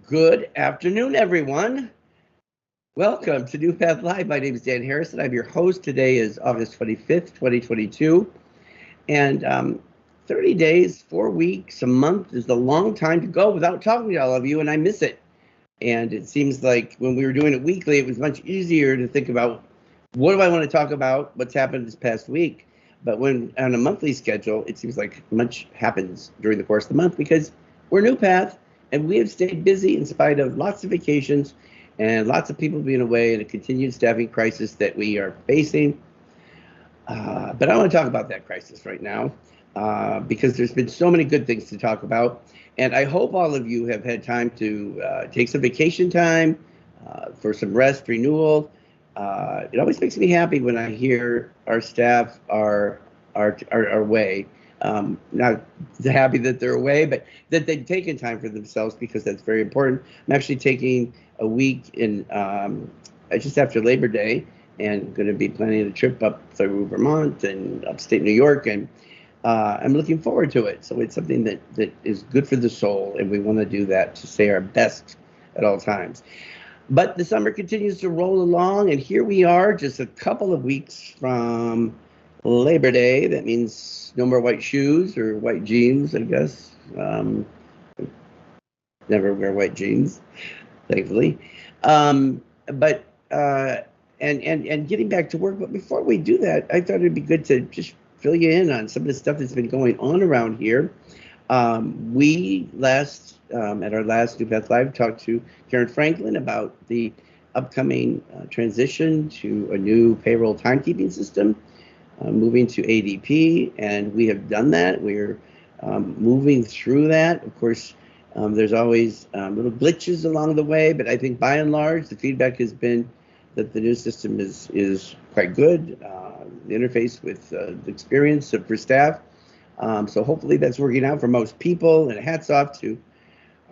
Good afternoon, everyone. Welcome to NuPath Live. My name is Dan Harrison. I'm your host. Today is August 25th, 2022. And 30 days, 4 weeks, a month is a long time to go without talking to all of you, and I miss it. And it seems like when we were doing it weekly, it was much easier to think about what do I want to talk about, what's happened this past week. But when on a monthly schedule, it seems like much happens during the course of the month because we're NuPath and we have stayed busy in spite of lots of vacations and lots of people being away and a continued staffing crisis that we are facing. But I want to talk about that crisis right now because there's been so many good things to talk about. And I hope all of you have had time to take some vacation time for some rest, renewal. It always makes me happy when I hear our staff are away. Not happy that they're away, but that they've taken time for themselves because that's very important. I'm actually taking a week in just after Labor Day and going to be planning a trip up through Vermont and upstate New York, and I'm looking forward to it. So it's something that is good for the soul, and we want to do that to stay our best at all times. But the summer continues to roll along, and here we are just a couple of weeks from Labor Day. That means no more white shoes or white jeans, I guess. Never wear white jeans, thankfully. But getting back to work. But before we do that, I thought it'd be good to just fill you in on some of the stuff that's been going on around here. We at our last NuPath Live talked to Karen Franklin about the upcoming transition to a new payroll timekeeping system, moving to ADP, and we have done that. We're moving through that. Of course, there's always little glitches along the way, but I think by and large, the feedback has been that the new system is quite good. The interface with the experience for staff. So hopefully that's working out for most people, and hats off to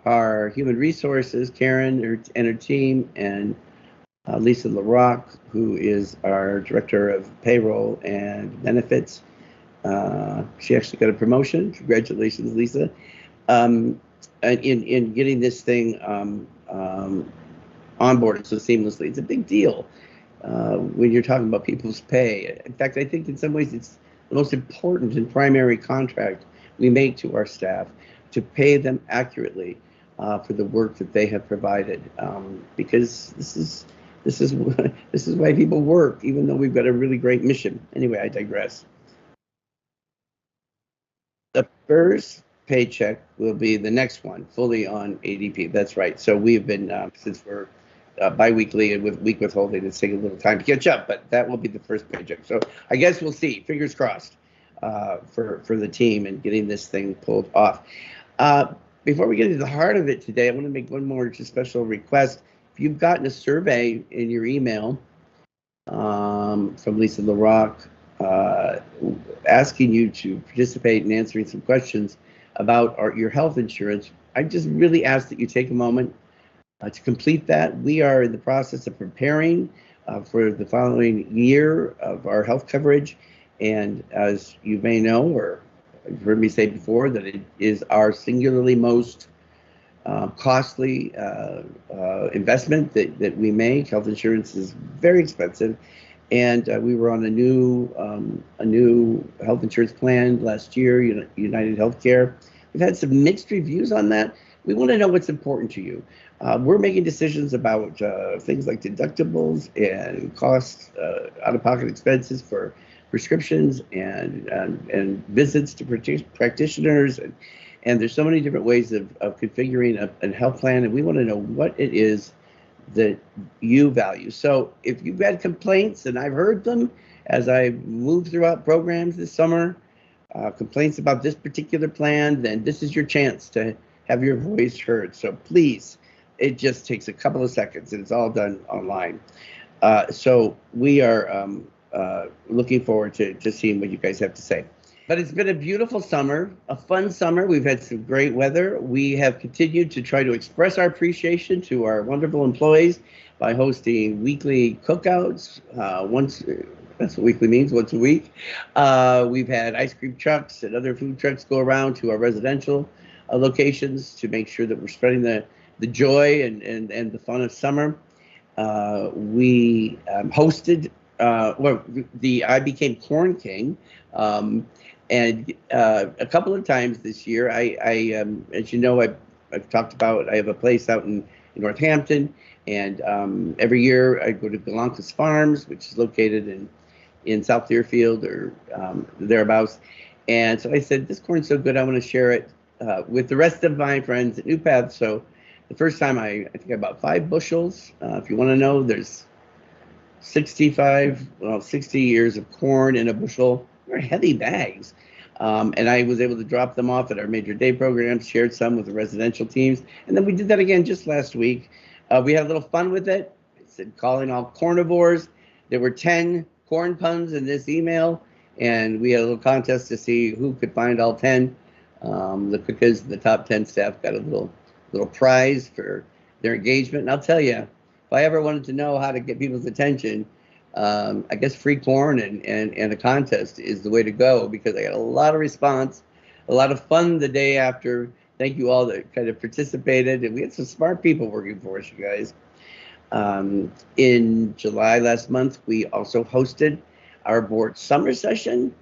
our human resources, Karen and her team, and Lisa LaRock, who is our director of payroll and benefits. She actually got a promotion. Congratulations, Lisa. In getting this thing onboarded so seamlessly. It's a big deal when you're talking about people's pay. In fact, I think in some ways it's the most important and primary contract we make to our staff, to pay them accurately for the work that they have provided, because this is why people work, even though we've got a really great mission. Anyway, I digress. The first paycheck will be the next one, fully on ADP. That's right. So we've been, since we're bi-weekly and with week withholding, it's taking a little time to catch up, but that will be the first paycheck. So I guess we'll see. Fingers crossed for the team and getting this thing pulled off. Before we get into the heart of it today, I want to make one more just special request. If you've gotten a survey in your email from Lisa LaRock asking you to participate in answering some questions about your health insurance, I just really ask that you take a moment to complete that. We are in the process of preparing for the following year of our health coverage. And as you may know, or you've heard me say before, that it is our singularly most costly investment that we make. Health insurance is very expensive. And we were on a new health insurance plan last year, United Healthcare. We've had some mixed reviews on that. We want to know what's important to you. We're making decisions about things like deductibles and costs, out-of-pocket expenses for prescriptions and visits to practitioners. And there's so many different ways of configuring a health plan, and we want to know what it is that you value. So if you've had complaints, and I've heard them as I moved throughout programs this summer, complaints about this particular plan, then this is your chance to have your voice heard. So please, it just takes a couple of seconds, and it's all done online. So we are looking forward to seeing what you guys have to say. But it's been a beautiful summer, a fun summer. We've had some great weather. We have continued to try to express our appreciation to our wonderful employees by hosting weekly cookouts. That's what weekly means, once a week. We've had ice cream trucks and other food trucks go around to our residential locations to make sure that we're spreading the the joy and the fun of summer. We hosted, I became Corn King. And a couple of times this year, as you know, I've talked about, I have a place out in Northampton, and every year I go to Galankas Farms, which is located in South Deerfield or thereabouts. And so I said, this corn's so good, I want to share it with the rest of my friends at NuPath. So the first time I think I bought 5 bushels. If you want to know, there's 60 years of corn in a bushel. They're heavy bags. And I was able to drop them off at our major day programs, shared some with the residential teams. And then we did that again just last week. We had a little fun with it. I said, calling all carnivores. There were 10 corn puns in this email, and we had a little contest to see who could find all 10. Because the top 10 staff got a little prize for their engagement. And I'll tell you, if I ever wanted to know how to get people's attention, I guess free corn and a contest is the way to go, because I got a lot of response, a lot of fun the day after. Thank you all that kind of participated, and we had some smart people working for us, you guys. In July last month, we also hosted our board summer session.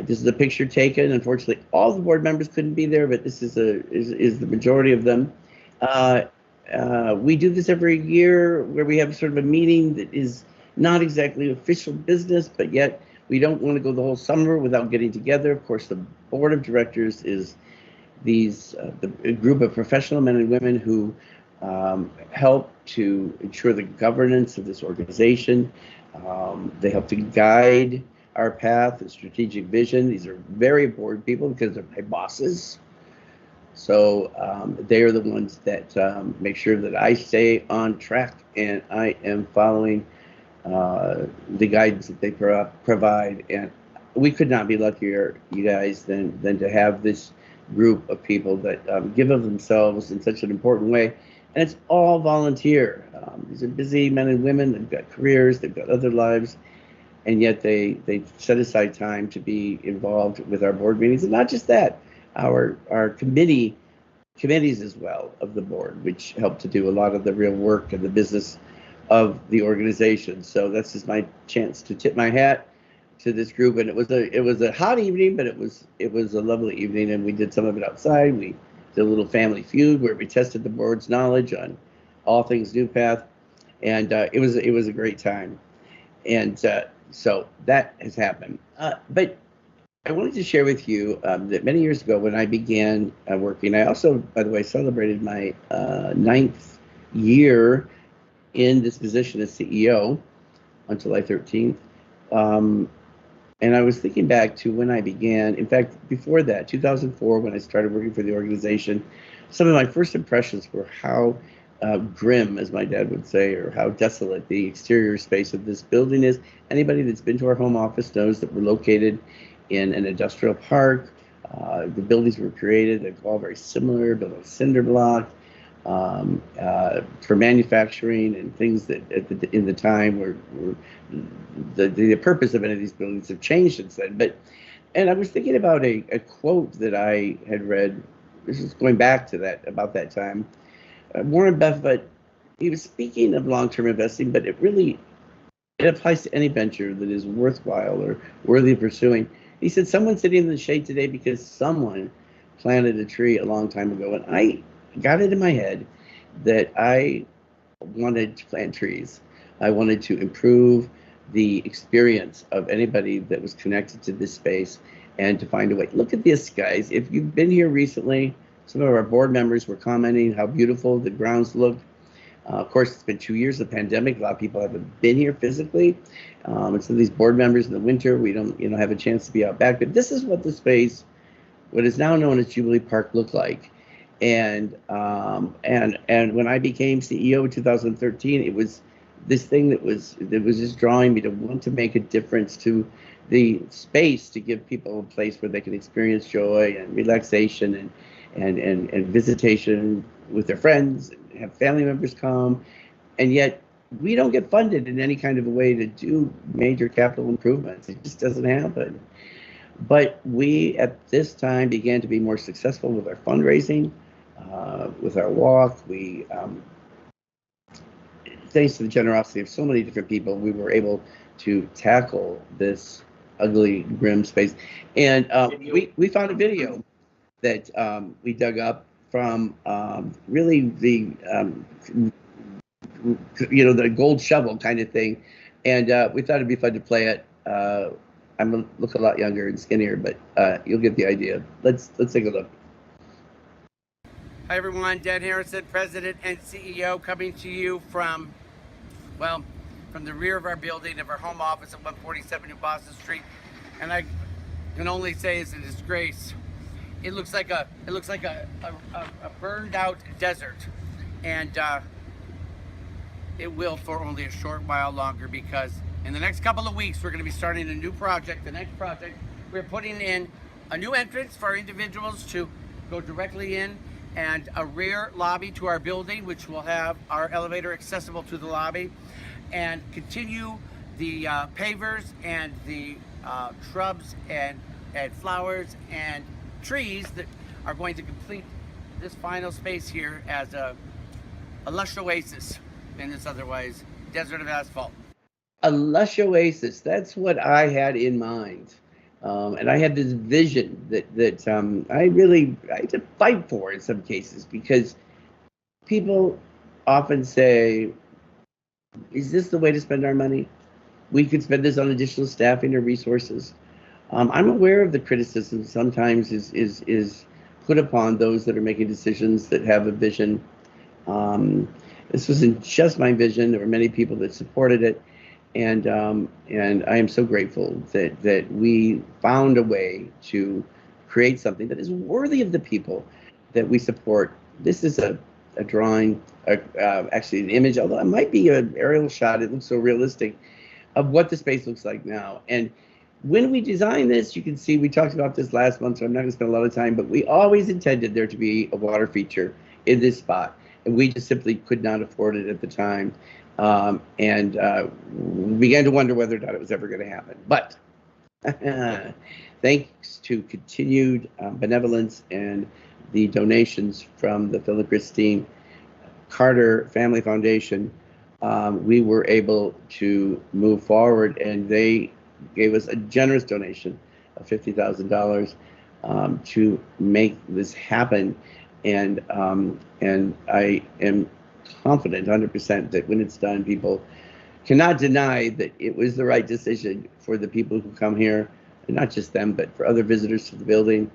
This is a picture taken. Unfortunately, all the board members couldn't be there, but this is the majority of them. We do this every year, where we have sort of a meeting that is not exactly official business, but yet we don't want to go the whole summer without getting together. Of course, the board of directors is the group of professional men and women who help to ensure the governance of this organization. They help to guide our path and strategic vision. These are very important people because they're my bosses. So they are the ones that make sure that I stay on track and I am following the guidance that they provide. And we could not be luckier, you guys, than to have this group of people that give of themselves in such an important way. And it's all volunteer. These are busy men and women. They've got careers, they've got other lives, and yet they set aside time to be involved with our board meetings. And not just that, our committees as well of the board, which help to do a lot of the real work and the business of the organization. So that's just my chance to tip my hat to this group. And it was a hot evening, but it was a lovely evening, and we did some of it outside. We did a little family feud where we tested the board's knowledge on all things NuPath, and it was a great time. And so that has happened. But I wanted to share with you that many years ago, when I began working, I also, by the way, celebrated my 9th year in this position as CEO on July 13th. And I was thinking back to when I began. In fact, before that, 2004, when I started working for the organization, some of my first impressions were how grim, as my dad would say, or how desolate the exterior space of this building is. Anybody that's been to our home office knows that we're located in an industrial park. The buildings were created, they're all very similar, built on cinder block, for manufacturing and things that in the time were the purpose of any of these buildings have changed since then. And I was thinking about a quote that I had read. This is going back to about that time. Warren Buffett, he was speaking of long-term investing, but it applies to any venture that is worthwhile or worthy of pursuing. He said, someone's sitting in the shade today because someone planted a tree a long time ago. And I got it in my head that I wanted to plant trees. I wanted to improve the experience of anybody that was connected to this space and to find a way. Look at this, guys. If you've been here recently, some of our board members were commenting how beautiful the grounds look. Of course, it's been 2 years of the pandemic. A lot of people haven't been here physically. And some of these board members in the winter, we don't have a chance to be out back. But this is what the space, what is now known as Jubilee Park, looked like. And when I became CEO in 2013, it was this thing that was just drawing me to want to make a difference to the space, to give people a place where they can experience joy and relaxation and visitation with their friends, and have family members come. And yet we don't get funded in any kind of a way to do major capital improvements. It just doesn't happen. But we, at this time, began to be more successful with our fundraising. with our walk. We, thanks to the generosity of so many different people, we were able to tackle this ugly, grim space. And we found a video that we dug up from really the the gold shovel kind of thing, and we thought it'd be fun to play it. Look a lot younger and skinnier, but you'll get the idea. Let's take a look. Hi everyone, Dan Harrison, President and CEO, coming to you from the rear of our building, of our home office at 147 New Boston Street, and I can only say it's a disgrace. It looks like a burned out desert, and it will for only a short while longer, because in the next couple of weeks we're going to be starting a new project. The next project, we're putting in a new entrance for individuals to go directly in, and a rear lobby to our building, which will have our elevator accessible to the lobby, and continue the pavers and the shrubs and flowers and trees that are going to complete this final space here as a lush oasis in this otherwise desert of asphalt. A lush oasis, that's what I had in mind. And I had this vision that I had to fight for in some cases, because people often say, is this the way to spend our money? We could spend this on additional staffing or resources. I'm aware of the criticism sometimes is put upon those that are making decisions that have a vision. This wasn't just my vision. There were many people that supported it. And I am so grateful that we found a way to create something that is worthy of the people that we support. This is a drawing, actually an image, although it might be an aerial shot. It looks so realistic, of what the space looks like now. And when we designed this, you can see we talked about this last month, so I'm not going to spend a lot of time, but we always intended there to be a water feature in this spot, and we just simply could not afford it at the time. We began to wonder whether or not it was ever going to happen. But thanks to continued benevolence and the donations from the Philip Christine Carter Family Foundation, we were able to move forward, and they gave us a generous donation of $50,000 to make this happen. And I am confident 100% that when it's done, people cannot deny that it was the right decision for the people who come here, and not just them, but for other visitors to the building,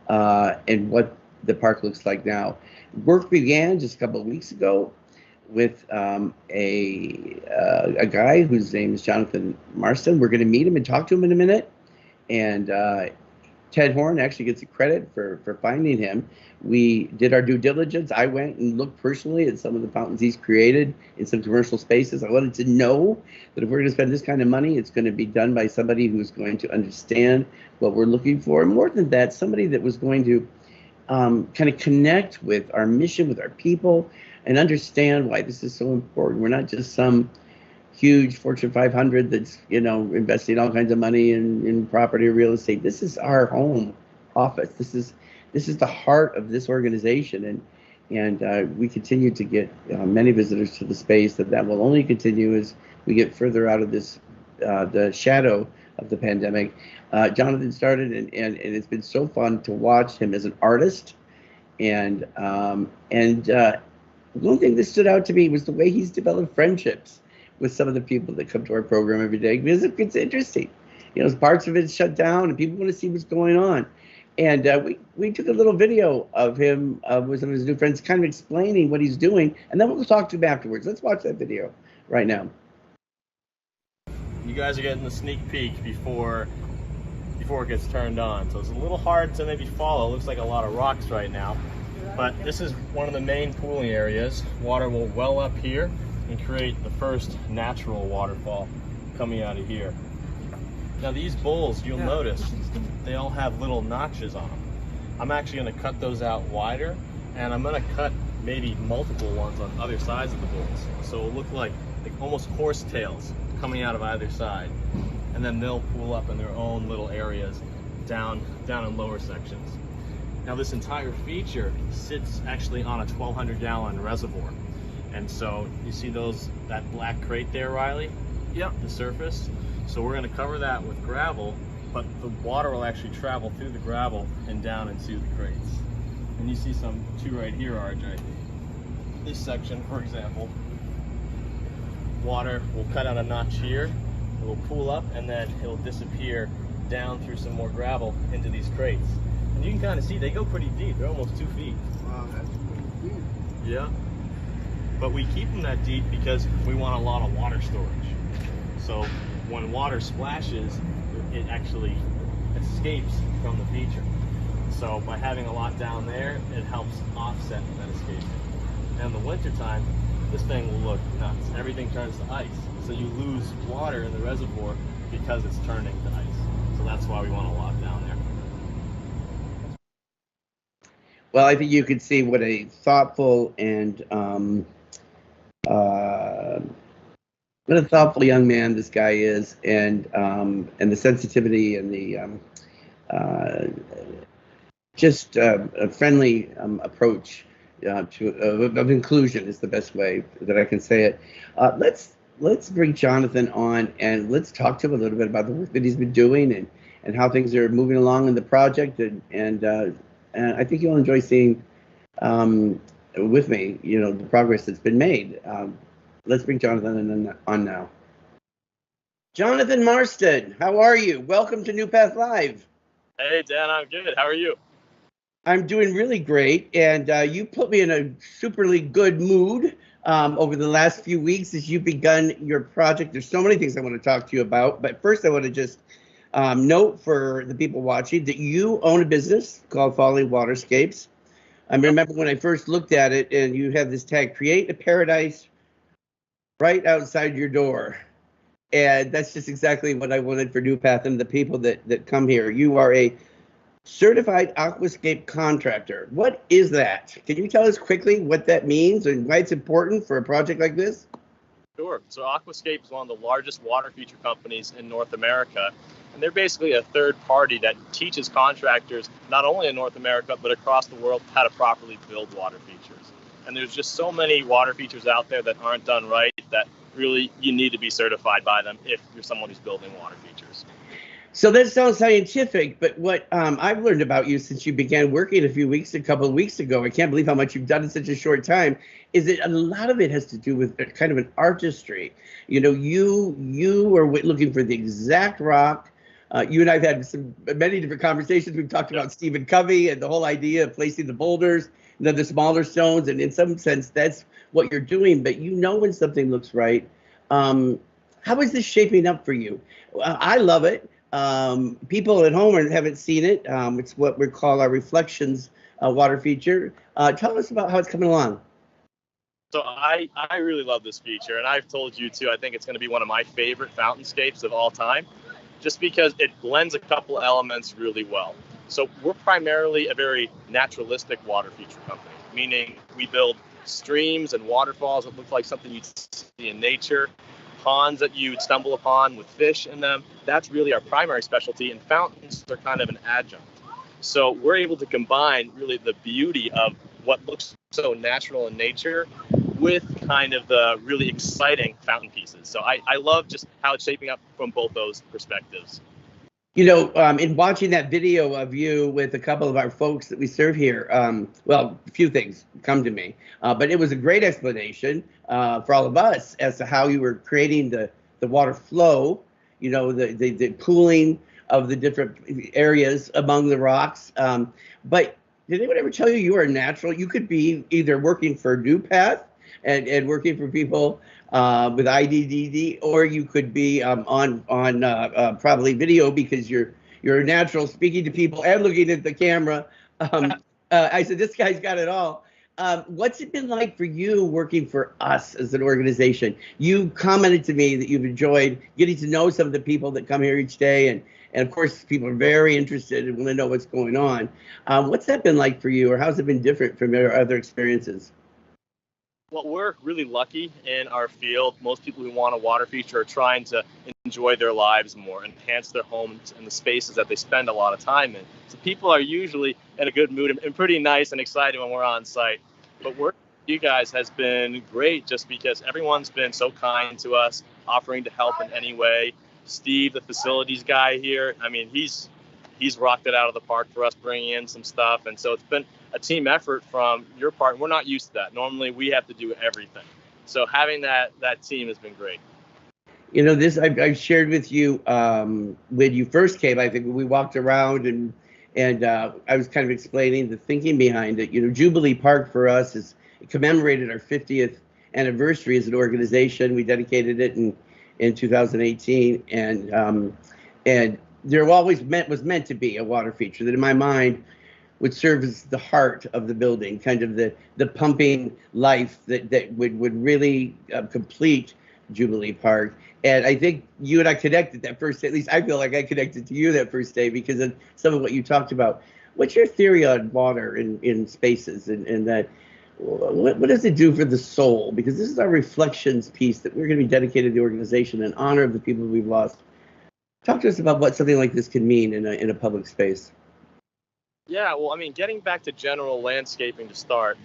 and what the park looks like now. Work began just a couple of weeks ago with a guy whose name is Jonathan Marston. We're going to meet him and talk to him in a minute. And Ted Horn actually gets the credit for finding him. We did our due diligence. I went and looked personally at some of the fountains he's created in some commercial spaces. I wanted to know that if we're going to spend this kind of money, it's going to be done by somebody who's going to understand what we're looking for. And more than that, somebody that was going to kind of connect with our mission, with our people, and understand why this is so important. We're not just some huge Fortune 500 that's, investing all kinds of money in property or real estate. This is our home office. This is the heart of this organization, and we continue to get many visitors to the space. That will only continue as we get further out of this the shadow of the pandemic. Jonathan started, and it's been so fun to watch him as an artist. And one thing that stood out to me was the way he's developed friendships with some of the people that come to our program every day, because it's interesting. Parts of it's shut down and people want to see what's going on. And we took a little video of him with some of his new friends, kind of explaining what he's doing, and then we'll talk to him afterwards. Let's watch that video right now. You guys are getting the sneak peek before it gets turned on, so it's a little hard to maybe follow. It looks like a lot of rocks right now, but this is one of the main pooling areas. Water will well up here and create the first natural waterfall coming out of here. Now these bowls, you'll notice, they all have little notches on them. I'm actually going to cut those out wider, and I'm going to cut maybe multiple ones on other sides of the bowls. So it'll look like almost horse tails coming out of either side. And then they'll pool up in their own little areas down in lower sections. Now this entire feature sits actually on a 1,200 gallon reservoir. And so you see that black crate there, Riley? Yep. The surface. So we're going to cover that with gravel, but the water will actually travel through the gravel and down into the crates. And you see two right here, RJ. This section, for example, water will cut out a notch here, it will pool up, and then it'll disappear down through some more gravel into these crates. And you can kind of see they go pretty deep. They're almost 2 feet. Wow, that's pretty deep. Yeah. But we keep them that deep because we want a lot of water storage. So when water splashes, it actually escapes from the feature. So by having a lot down there, it helps offset that escape. And in the wintertime, this thing will look nuts. Everything turns to ice. So you lose water in the reservoir because it's turning to ice. So that's why we want a lot down there. Well, I think you could see what a thoughtful and what a thoughtful young man this guy is, and the sensitivity and the just a friendly approach of inclusion is the best way that I can say it. Let's bring Jonathan on and let's talk to him a little bit about the work that he's been doing and how things are moving along in the project, and I think you'll enjoy seeing with me, the progress that's been made. Let's bring Jonathan on now. Jonathan Marston, how are you? Welcome to NuPath Live. Hey, Dan, I'm good. How are you? I'm doing really great, and you put me in a superly good mood over the last few weeks as you've begun your project. There's so many things I want to talk to you about, but first I want to just note for the people watching that you own a business called Falling Waterscapes. I remember when I first looked at it, and you have this tag, "Create a Paradise right outside your door." And that's just exactly what I wanted for NuPath and the people that come here. You are a certified aquascape contractor. What is that? Can you tell us quickly what that means and why it's important for a project like this? Sure. So Aquascape is one of the largest water feature companies in North America. And they're basically a third party that teaches contractors, not only in North America, but across the world, how to properly build water features. And there's just so many water features out there that aren't done right that really you need to be certified by them if you're someone who's building water features. So that sounds scientific, but what I've learned about you since you began working a couple of weeks ago, I can't believe how much you've done in such a short time, is that a lot of it has to do with kind of an artistry. You are looking for the exact rock. You and I've had many different conversations. We've talked about Stephen Covey and the whole idea of placing the boulders, the smaller stones, and in some sense, that's what you're doing, but when something looks right. How is this shaping up for you? I love it. People at home haven't seen it. It's what we call our Reflections water feature. Tell us about how it's coming along. So I really love this feature, and I've told you too, I think it's going to be one of my favorite fountainscapes of all time, just because it blends a couple elements really well. So we're primarily a very naturalistic water feature company, meaning we build streams and waterfalls that look like something you'd see in nature, ponds that you'd stumble upon with fish in them. That's really our primary specialty, and fountains are kind of an adjunct. So we're able to combine really the beauty of what looks so natural in nature with kind of the really exciting fountain pieces. So I love just how it's shaping up from both those perspectives. In watching that video of you with a couple of our folks that we serve here, a few things come to me, but it was a great explanation for all of us as to how you were creating the water flow, the pooling of the different areas among the rocks. But did anyone ever tell you are natural? You could be either working for NuPath and working for people with IDDD, or you could be on probably video because you're a natural, speaking to people and looking at the camera. I said, this guy's got it all. What's it been like for you working for us as an organization? You commented to me that you've enjoyed getting to know some of the people that come here each day, and of course, people are very interested and want to know what's going on. What's that been like for you, or how's it been different from your other experiences? Well, we're really lucky in our field. Most people who want a water feature are trying to enjoy their lives more, enhance their homes and the spaces that they spend a lot of time in. So people are usually in a good mood and pretty nice and excited when we're on site. But working with you guys has been great just because everyone's been so kind to us, offering to help in any way. Steve, the facilities guy here, I mean, he's rocked it out of the park for us, bringing in some stuff. And so it's been a team effort from your part. We're not used to that. Normally we have to do everything. So having that team has been great. You know, this I've shared with you when you first came. I think we walked around and I was kind of explaining the thinking behind it. You know, Jubilee Park for us is it commemorated our 50th anniversary as an organization. We dedicated it in 2018, and there always was meant to be a water feature that, in my mind, would serve as the heart of the building, kind of the pumping life that would really complete Jubilee Park. And I think you and I connected that first day. At least I feel like I connected to you that first day because of some of what you talked about. What's your theory on water in spaces and that? What does it do for the soul? Because this is our reflections piece that we're going to be dedicated to the organization in honor of the people we've lost. Talk to us about what something like this can mean in a public space. Yeah, well, I mean, getting back to general landscaping to start,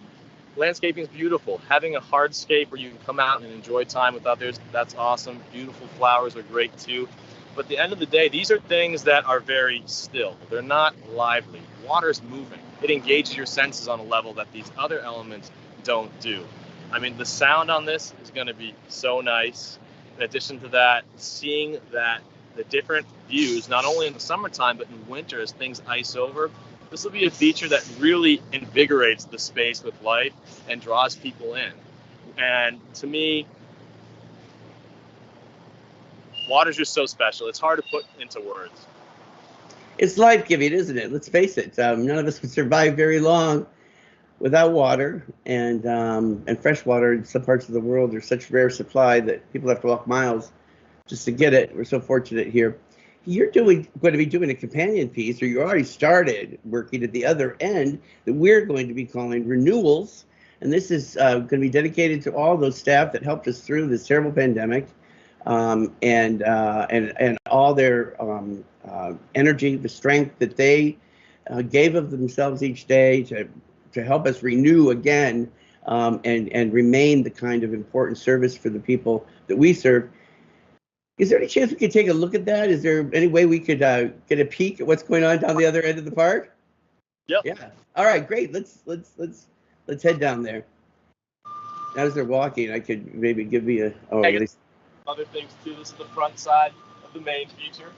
landscaping is beautiful. Having a hardscape where you can come out and enjoy time with others, that's awesome. Beautiful flowers are great too. But at the end of the day, these are things that are very still. They're not lively. Water's moving. It engages your senses on a level that these other elements don't do. I mean, the sound on this is going to be so nice. In addition to that, seeing that the different views, not only in the summertime, but in winter as things ice over, this will be a feature that really invigorates the space with life and draws people in. And to me, water's just so special. It's hard to put into words. It's life-giving, isn't it? Let's face it. None of us would survive very long without water, and fresh water in some parts of the world are such rare supply that people have to walk miles just to get it. We're so fortunate here. You're going to be doing a companion piece, or you already started working at the other end, that we're going to be calling Renewals. And this is going to be dedicated to all those staff that helped us through this terrible pandemic, and all their energy, the strength that they gave of themselves each day to help us renew again, and remain the kind of important service for the people that we serve. Is there any chance we could take a look at that? Is there any way we could get a peek at what's going on down the other end of the park? Yep. Yeah. All right. Great. Let's head down there. As they're walking, I could maybe give me a. Oh, at least. Other things too. This is the front side of the main feature.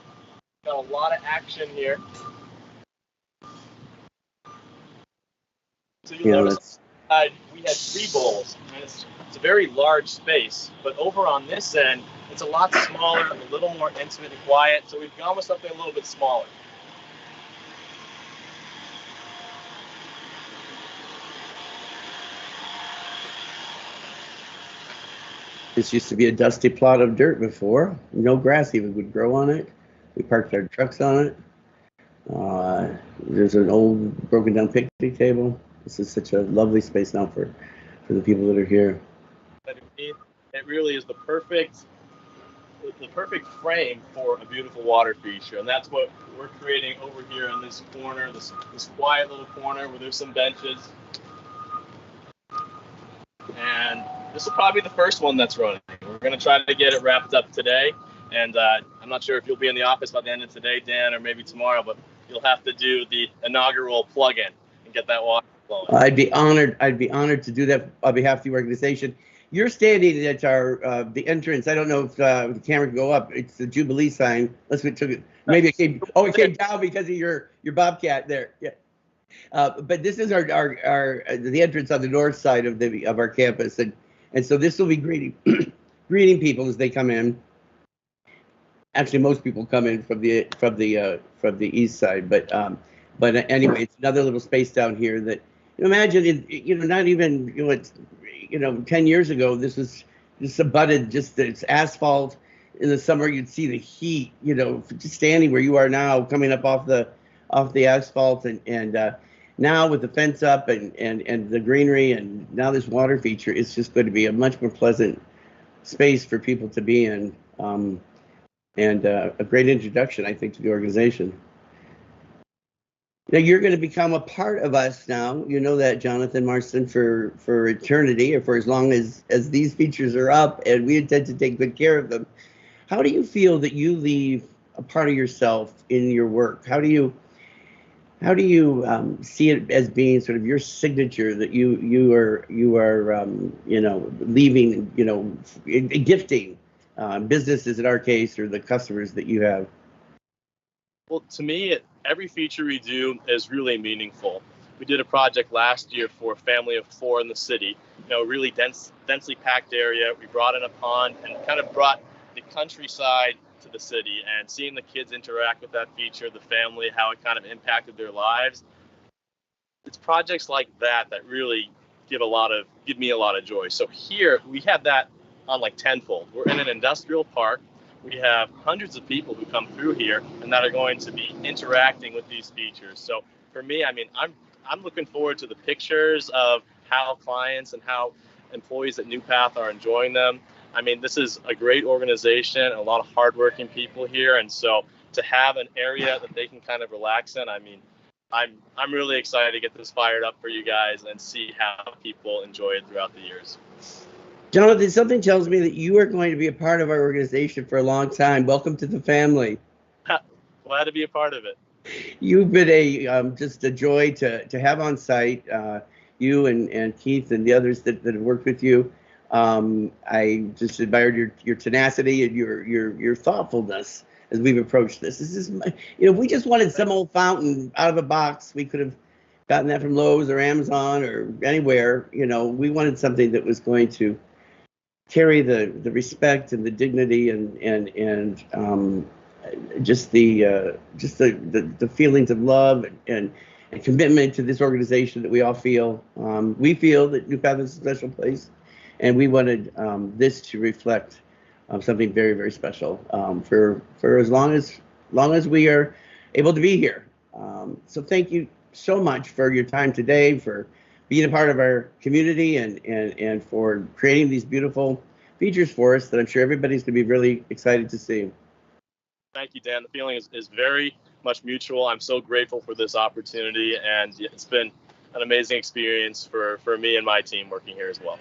Got a lot of action here. So you notice we had 3 bowls, and it's a very large space. But over on this end, it's a lot smaller, a little more intimate and quiet. So we've gone with something a little bit smaller. This used to be a dusty plot of dirt before. No grass even would grow on it. We parked our trucks on it. There's an old broken down picnic table. This is such a lovely space now for the people that are here. It really is the perfect frame for a beautiful water feature, and that's what we're creating over here in this corner, this quiet little corner where there's some benches. And this will probably be the first one that's running. We're going to try to get it wrapped up today, and I'm not sure if you'll be in the office by the end of today, Dan, or maybe tomorrow, but you'll have to do the inaugural plug-in and get that water flowing. I'd be honored to do that on behalf of the organization. You're standing at the entrance. I don't know if the camera can go up. It's the Jubilee sign. Unless we took it. Maybe it came. Oh, it came down because of your Bobcat there. Yeah. But this is our the entrance on the north side of our campus, and so this will be greeting people as they come in. Actually, most people come in from the east side, but anyway, it's another little space down here that imagine not even 10 years ago this was just abutted, just it's asphalt. In the summer you'd see the heat, just standing where you are now, coming up off the asphalt, and now with the fence up and the greenery and now this water feature, it's just going to be a much more pleasant space for people to be in, and a great introduction, I think, to the organization. Now you're going to become a part of us now. You know that, Jonathan Marston, for eternity, or for as long as these features are up, and we intend to take good care of them. How do you feel that you leave a part of yourself in your work? How do you see it as being sort of your signature that you are leaving, gifting businesses in our case, or the customers that you have? Well, to me, every feature we do is really meaningful. We did a project last year for a family of 4 in the city, really densely packed area. We brought in a pond and kind of brought the countryside to the city, and seeing the kids interact with that feature, the family, how it kind of impacted their lives. It's projects like that that really give me a lot of joy. So here we have that on like tenfold. We're in an industrial park. We have hundreds of people who come through here and that are going to be interacting with these features. So for me, I mean, I'm looking forward to the pictures of how clients and how employees at NuPath are enjoying them. I mean, this is a great organization, a lot of hardworking people here, and so to have an area that they can kind of relax in, I mean, I'm really excited to get this fired up for you guys and see how people enjoy it throughout the years. Jonathan, something tells me that you are going to be a part of our organization for a long time. Welcome to the family. Glad to be a part of it. You've been just a joy to have on site. You and Keith and the others that have worked with you. I just admired your tenacity and your thoughtfulness as we've approached this. This is, if we just wanted some old fountain out of a box, we could have gotten that from Lowe's or Amazon or anywhere. We wanted something that was going to carry the respect and the dignity and just the feelings of love and commitment to this organization that we all feel. We feel that NuPath is a special place, and we wanted this to reflect something very, very special for as long as we are able to be here. So thank you so much for your time today, for being a part of our community, and for creating these beautiful features for us that I'm sure everybody's going to be really excited to see. Thank you, Dan. The feeling is very much mutual. I'm so grateful for this opportunity, and it's been an amazing experience for me and my team working here as well.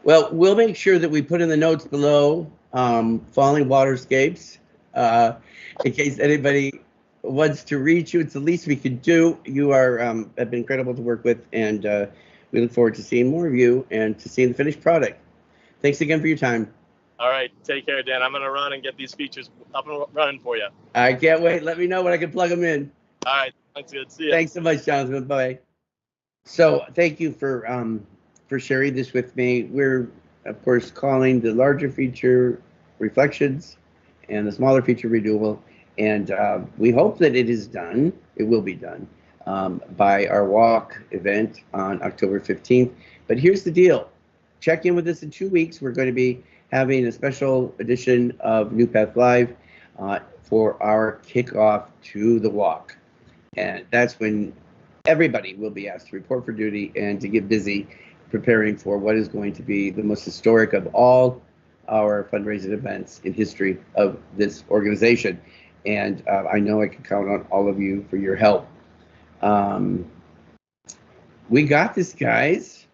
Well, we'll make sure that we put in the notes below falling waterscapes in case anybody wants to reach you. It's the least we could do. You have been incredible to work with, and we look forward to seeing more of you and to seeing the finished product. Thanks again for your time. All right, take care, Dan. I'm going to run and get these features up and running for you. I can't wait. Let me know when I can plug them in. All right, thanks. Good. See you. Thanks so much, Jonathan. Bye. So thank you for sharing this with me. We're, of course, calling the larger feature Reflections and the smaller feature Renewal. And we hope that it is done. It will be done by our walk event on October 15th. But here's the deal. Check in with us in 2 weeks. We're going to be having a special edition of NuPath Live for our kickoff to the walk. And that's when everybody will be asked to report for duty and to get busy preparing for what is going to be the most historic of all our fundraising events in history of this organization. And I know I can count on all of you for your help. We got this, guys.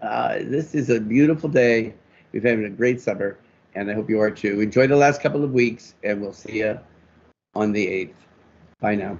This is a beautiful day. We've had a great summer, and I hope you are too. Enjoy the last couple of weeks, and we'll see you on the 8th. Bye now.